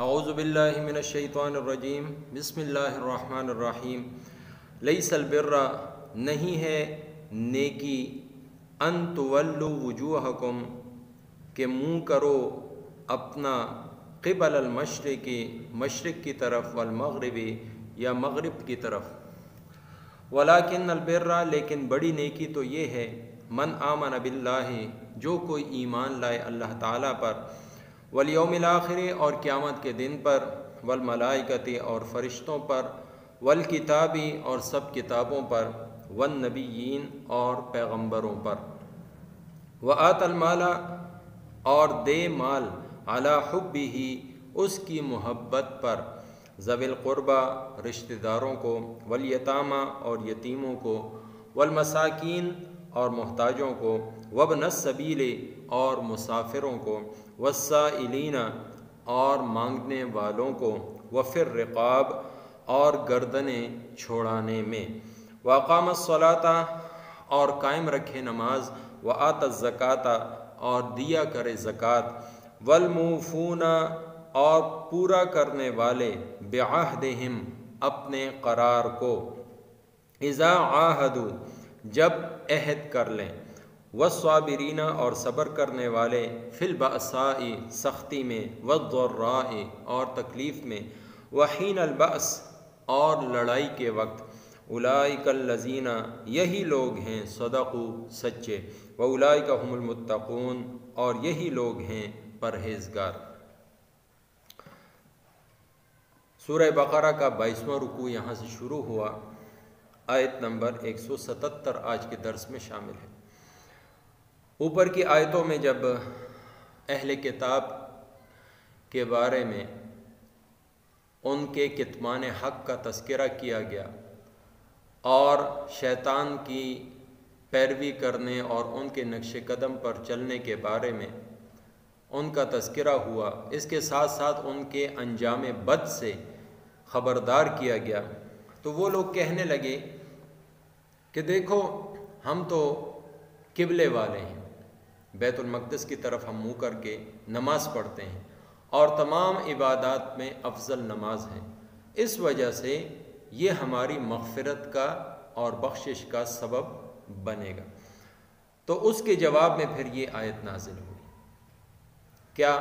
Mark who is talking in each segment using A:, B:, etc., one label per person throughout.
A: اعوذ باللہ من الشیطان الرجیم بسم اللہ الرحمن الرحیم لیس البر نہیں ہے نیکی ان تولوا وجوہکم کہ منہ کرو اپنا قبل المشرق مشرق کی طرف والمغربی یا مغرب کی طرف ولیکن البر لیکن بڑی نیکی تو یہ ہے من آمن باللہ جو کوئی ایمان لائے اللہ تعالیٰ پر والیوم الآخر اور قیامت کے دن پر والملائکۃ اور فرشتوں پر والکتابی اور سب کتابوں پر والنبیین اور پیغمبروں پر وآت المال اور دے مال علی حبہ اس کی محبت پر ذوی القربہ رشتہ داروں کو والیتامى اور یتیموں کو والمساکین اور محتاجوں کو وابن السبیل اور مسافروں کو والسائلین اور مانگنے والوں کو وفی الرقاب اور گردنیں چھوڑانے میں واقام الصلاۃ اور قائم رکھے نماز وآت الزکاۃ اور دیا کرے زکوٰۃ والموفون اور پورا کرنے والے بعہدہم اپنے قرار کو اذا عاہدوا جب عہد کر لیں والصابرین اور صبر کرنے والے فی البأساء سختی میں والضراء اور تکلیف میں وحین البأس اور لڑائی کے وقت اولئک الذین یہی لوگ ہیں صدقوا سچے واولئک هم المتقون اور یہی لوگ ہیں پرہیزگار۔ سورہ بقرہ کا 22واں رکوع یہاں سے شروع ہوا، آیت نمبر 177 آج کے درس میں شامل ہے۔ اوپر کی آیتوں میں جب اہل کتاب کے بارے میں ان کے کتمان حق کا تذکرہ کیا گیا اور شیطان کی پیروی کرنے اور ان کے نقش قدم پر چلنے کے بارے میں ان کا تذکرہ ہوا، اس کے ساتھ ساتھ ان کے انجام بد سے خبردار کیا گیا، تو وہ لوگ کہنے لگے کہ دیکھو ہم تو قبلے والے ہیں، بیت المقدس کی طرف ہم منہ کر کے نماز پڑھتے ہیں اور تمام عبادات میں افضل نماز ہے، اس وجہ سے یہ ہماری مغفرت کا اور بخشش کا سبب بنے گا۔ تو اس کے جواب میں پھر یہ آیت نازل ہوئی، کیا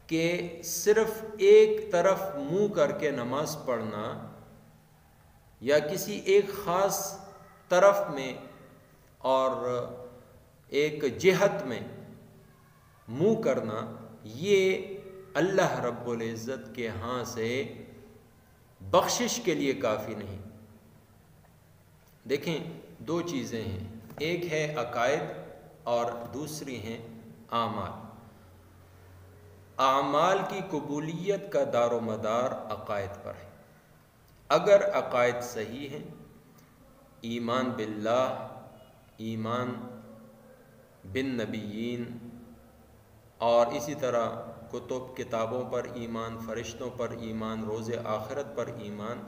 A: کہ صرف ایک طرف منہ کر کے نماز پڑھنا یا کسی ایک خاص طرف میں اور ایک جہت میں منہ کرنا یہ اللہ رب العزت کے ہاں سے بخشش کے لیے کافی نہیں۔ دیکھیں دو چیزیں ہیں، ایک ہے عقائد اور دوسری ہیں اعمال۔ اعمال کی قبولیت کا دار و مدار عقائد پر ہے۔ اگر عقائد صحیح ہیں، ایمان باللہ، ایمان بالنبیین اور اسی طرح کتب کتابوں پر ایمان، فرشتوں پر ایمان، روز آخرت پر ایمان،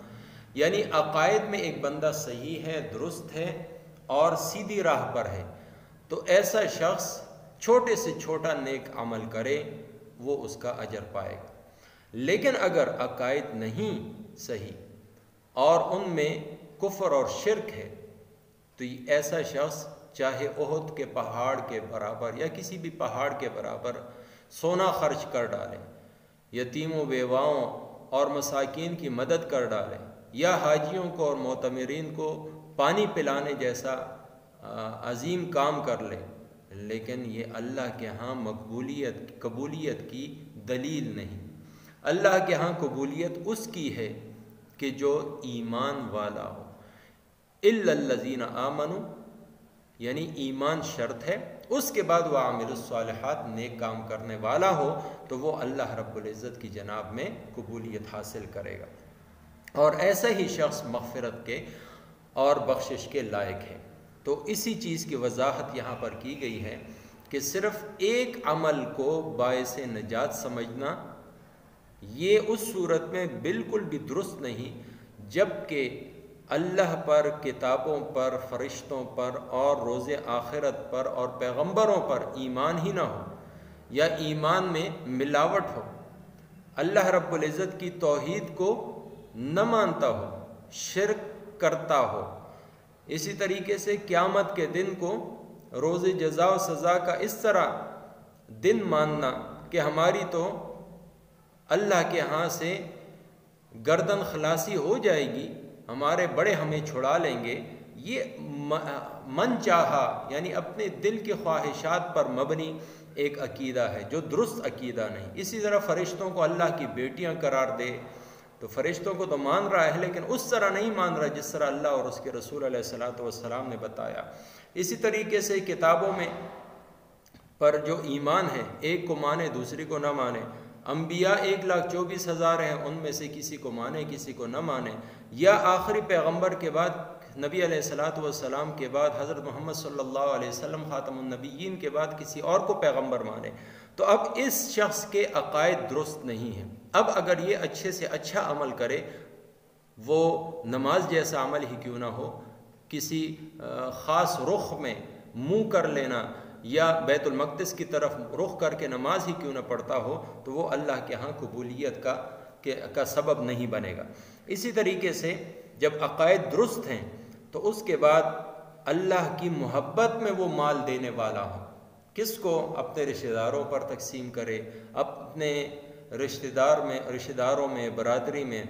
A: یعنی عقائد میں ایک بندہ صحیح ہے، درست ہے اور سیدھی راہ پر ہے، تو ایسا شخص چھوٹے سے چھوٹا نیک عمل کرے وہ اس کا اجر پائے گا۔ لیکن اگر عقائد نہیں صحیح اور ان میں کفر اور شرک ہے تو ایسا شخص چاہے احد کے پہاڑ کے برابر یا کسی بھی پہاڑ کے برابر سونا خرچ کر ڈالے، یتیم و بیواؤں اور مساکین کی مدد کر ڈالے، یا حاجیوں کو اور معتمرین کو پانی پلانے جیسا عظیم کام کر لے، لیکن یہ اللہ کے ہاں قبولیت کی دلیل نہیں۔ اللہ کے ہاں قبولیت اس کی ہے کہ جو ایمان والا ہو، الا الذین آمنوا، یعنی ایمان شرط ہے، اس کے بعد وعملوا الصالحات نیک کام کرنے والا ہو تو وہ اللہ رب العزت کی جناب میں قبولیت حاصل کرے گا، اور ایسا ہی شخص مغفرت کے اور بخشش کے لائق ہے۔ تو اسی چیز کی وضاحت یہاں پر کی گئی ہے کہ صرف ایک عمل کو باعث نجات سمجھنا یہ اس صورت میں بالکل بھی درست نہیں جب کہ اللہ پر، کتابوں پر، فرشتوں پر اور روز آخرت پر اور پیغمبروں پر ایمان ہی نہ ہو یا ایمان میں ملاوٹ ہو۔ اللہ رب العزت کی توحید کو نہ مانتا ہو، شرک کرتا ہو۔ اسی طریقے سے قیامت کے دن کو روز جزا و سزا کا اس طرح دن ماننا کہ ہماری تو اللہ کے ہاں سے گردن خلاصی ہو جائے گی، ہمارے بڑے ہمیں چھڑا لیں گے، یہ من چاہا یعنی اپنے دل کے خواہشات پر مبنی ایک عقیدہ ہے جو درست عقیدہ نہیں۔ اسی طرح فرشتوں کو اللہ کی بیٹیاں قرار دے، تو فرشتوں کو تو مان رہا ہے لیکن اس طرح نہیں مان رہا جس طرح اللہ اور اس کے رسول علیہ الصلاۃ والسلام نے بتایا۔ اسی طریقے سے کتابوں میں پر جو ایمان ہے، ایک کو مانے دوسری کو نہ مانے۔ انبیاء 1,24,000 ہیں، ان میں سے کسی کو مانے کسی کو نہ مانے، یا آخری پیغمبر کے بعد نبی علیہ الصلاۃ والسلام کے بعد حضرت محمد صلی اللہ علیہ وسلم خاتم النبیین کے بعد کسی اور کو پیغمبر مانے، تو اب اس شخص کے عقائد درست نہیں ہیں۔ اب اگر یہ اچھے سے اچھا عمل کرے، وہ نماز جیسا عمل ہی کیوں نہ ہو، کسی خاص رخ میں منہ کر لینا یا بیت المقدس کی طرف رخ کر کے نماز ہی کیوں نہ پڑھتا ہو، تو وہ اللہ کے ہاں قبولیت کا سبب نہیں بنے گا۔ اسی طریقے سے جب عقائد درست ہیں تو اس کے بعد اللہ کی محبت میں وہ مال دینے والا ہو، کس کو اپنے رشتہ داروں پر تقسیم کرے، اپنے رشتہ داروں میں، برادری میں،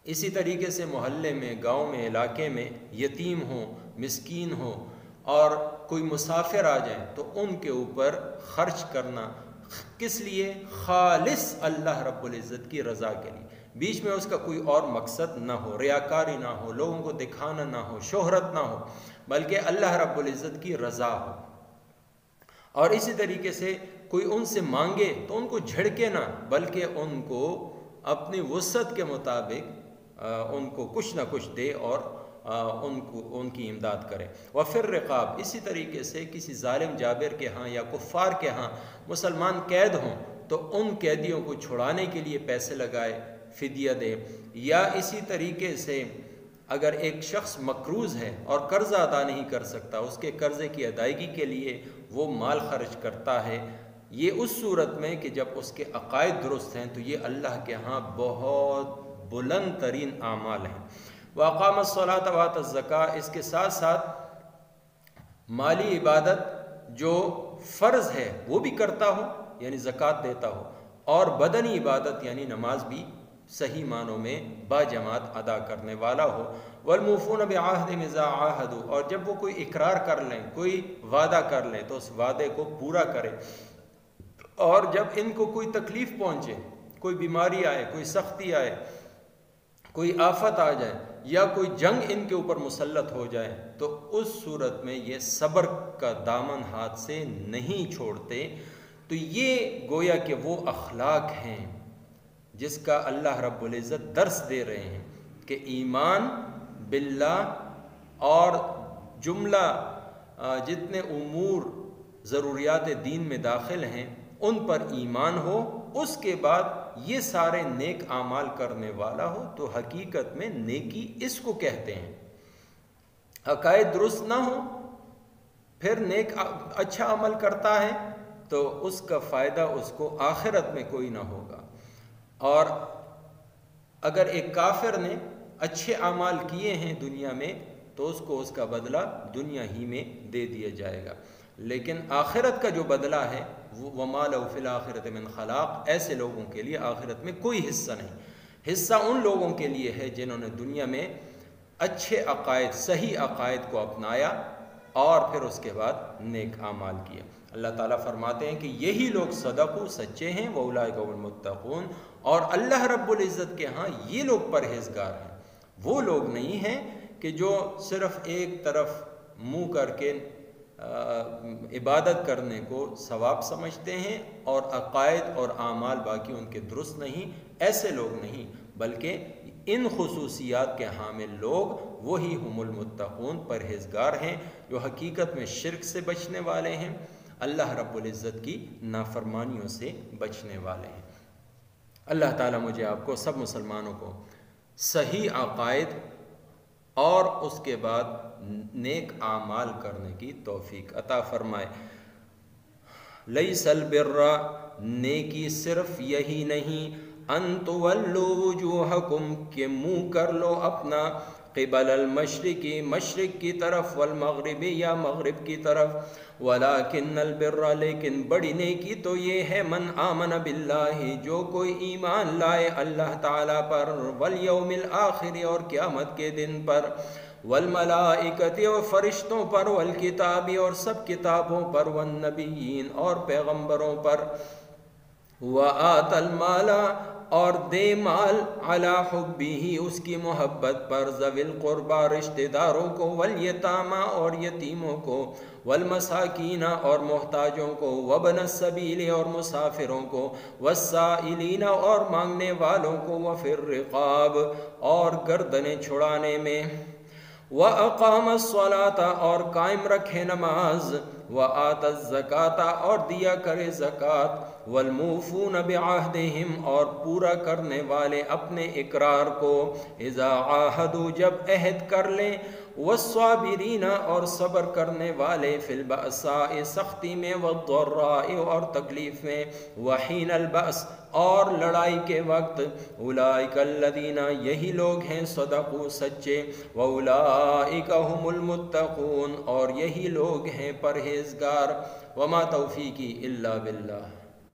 A: اسی طریقے سے محلے میں، گاؤں میں، علاقے میں یتیم ہوں، مسکین ہوں اور کوئی مسافر آ جائیں تو ان کے اوپر خرچ کرنا، کس لیے؟ خالص اللہ رب العزت کی رضا کے لیے، بیچ میں اس کا کوئی اور مقصد نہ ہو، ریاکاری نہ ہو، لوگوں کو دکھانا نہ ہو، شہرت نہ ہو، بلکہ اللہ رب العزت کی رضا ہو۔ اور اسی طریقے سے کوئی ان سے مانگے تو ان کو جھڑکے نہ، بلکہ ان کو اپنی وسعت کے مطابق ان کو کچھ نہ کچھ دے اور ان کی امداد کرے۔ وفر رقاب، اسی طریقے سے کسی ظالم جابر کے ہاں یا کفار کے ہاں مسلمان قید ہوں تو ان قیدیوں کو چھڑانے کے لیے پیسے لگائے، فدیہ دے۔ یا اسی طریقے سے اگر ایک شخص مقروض ہے اور قرضہ ادا نہیں کر سکتا، اس کے قرضے کی ادائیگی کے لیے وہ مال خرچ کرتا ہے، یہ اس صورت میں کہ جب اس کے عقائد درست ہیں تو یہ اللہ کے ہاں بہت بلند ترین اعمال ہیں۔ وَأَقَامَ الصَّلَاةَ وَآتَى الزَّكَاةَ، اس کے ساتھ ساتھ مالی عبادت جو فرض ہے وہ بھی کرتا ہو یعنی زکوٰۃ دیتا ہو، اور بدنی عبادت یعنی نماز بھی صحیح معنوں میں با جماعت ادا کرنے والا ہو۔ وَالْمُوفُونَ بِعَهْدِهِمْ إِذَا عَاهَدُوا، اور جب وہ کوئی اقرار کر لیں، کوئی وعدہ کر لیں تو اس وعدے کو پورا کرے، اور جب ان کو کوئی تکلیف پہنچے، کوئی بیماری آئے، کوئی سختی آئے، کوئی آفت آ جائے یا کوئی جنگ ان کے اوپر مسلط ہو جائے، تو اس صورت میں یہ صبر کا دامن ہاتھ سے نہیں چھوڑتے۔ تو یہ گویا کہ وہ اخلاق ہیں جس کا اللہ رب العزت درس دے رہے ہیں کہ ایمان باللہ اور جملہ جتنے امور ضروریات دین میں داخل ہیں ان پر ایمان ہو، اس کے بعد یہ سارے نیک اعمال کرنے والا ہو، تو حقیقت میں نیکی اس کو کہتے ہیں۔ عقائد درست نہ ہو پھر نیک اچھا عمل کرتا ہے تو اس کا فائدہ اس کو آخرت میں کوئی نہ ہوگا، اور اگر ایک کافر نے اچھے اعمال کیے ہیں دنیا میں تو اس کو اس کا بدلہ دنیا ہی میں دے دیا جائے گا، لیکن آخرت کا جو بدلہ ہے وہ وَمَا لَهُ فِي الْآخِرَةِ مِنْ خَلَاقٍ، ایسے لوگوں کے لیے آخرت میں کوئی حصہ نہیں۔ حصہ ان لوگوں کے لیے ہے جنہوں نے دنیا میں اچھے عقائد، صحیح عقائد کو اپنایا اور پھر اس کے بعد نیک اعمال کیے۔ اللہ تعالیٰ فرماتے ہیں کہ یہی لوگ صدقوا، سچے ہیں، وَأُولَٰئِکَ هُمُ الْمُتَّقُونَ، اور اللہ رب العزت کے ہاں یہ لوگ پرہیزگار ہیں۔ وہ لوگ نہیں ہیں کہ جو صرف ایک طرف منہ کر کے عبادت کرنے کو ثواب سمجھتے ہیں اور عقائد اور اعمال باقی ان کے درست نہیں، ایسے لوگ نہیں، بلکہ ان خصوصیات کے حامل لوگ وہی ہم المتقون، پرہیزگار ہیں، جو حقیقت میں شرک سے بچنے والے ہیں، اللہ رب العزت کی نافرمانیوں سے بچنے والے ہیں۔ اللہ تعالیٰ مجھے آپ کو سب مسلمانوں کو صحیح عقائد اور اس کے بعد نیک اعمال کرنے کی توفیق عطا فرمائے۔ لیس البر نیکی صرف یہی نہیں، ان تولوا وجوہکم کہ منہ کر لو اپنا، قبل المشرقی مشرق کی طرف، والمغربی یا مغرب کی طرف، ولیکن البر لیکن بڑی نیکی تو یہ ہے، من آمن باللہ جو کوئی ایمان لائے اللہ تعالیٰ پر، والیوم الآخر اور قیامت کے دن پر، والملائکۃ اور فرشتوں پر، والکتاب اور سب کتابوں پر، والنبیین اور پیغمبروں پر، وآت المال اور دے مال، علی حبہ اس کی محبت پر، ذوی القربى رشتہ داروں کو، والیتامى اور یتیموں کو، والمساکین اور محتاجوں کو، وابن السبیل اور مسافروں کو، والسائلین اور مانگنے والوں کو، وفی الرقاب اور گردنیں چھڑانے میں، وَأَقَامَ الصَّلَاةَ اور قائم رکھے نماز، وَآتَ الزَّكَاةَ اور دیا کرے زکوٰۃ، وَالْمُوفُونَ بِعَهْدِهِمْ اور پورا کرنے والے اپنے اقرار کو، اذا عاہدوا جب عہد کر لیں، وَالصَّابِرِينَ اور صبر کرنے والے، فی البأساء سختی میں، وَالضَّرَّاء اور تکلیف میں، وحین البأس اور لڑائی کے وقت، اولئک الذین یہی لوگ ہیں، صدقوا سچے، واولئک هم المتقون اور یہی لوگ ہیں پرہیزگار، وما توفیقی الا باللہ۔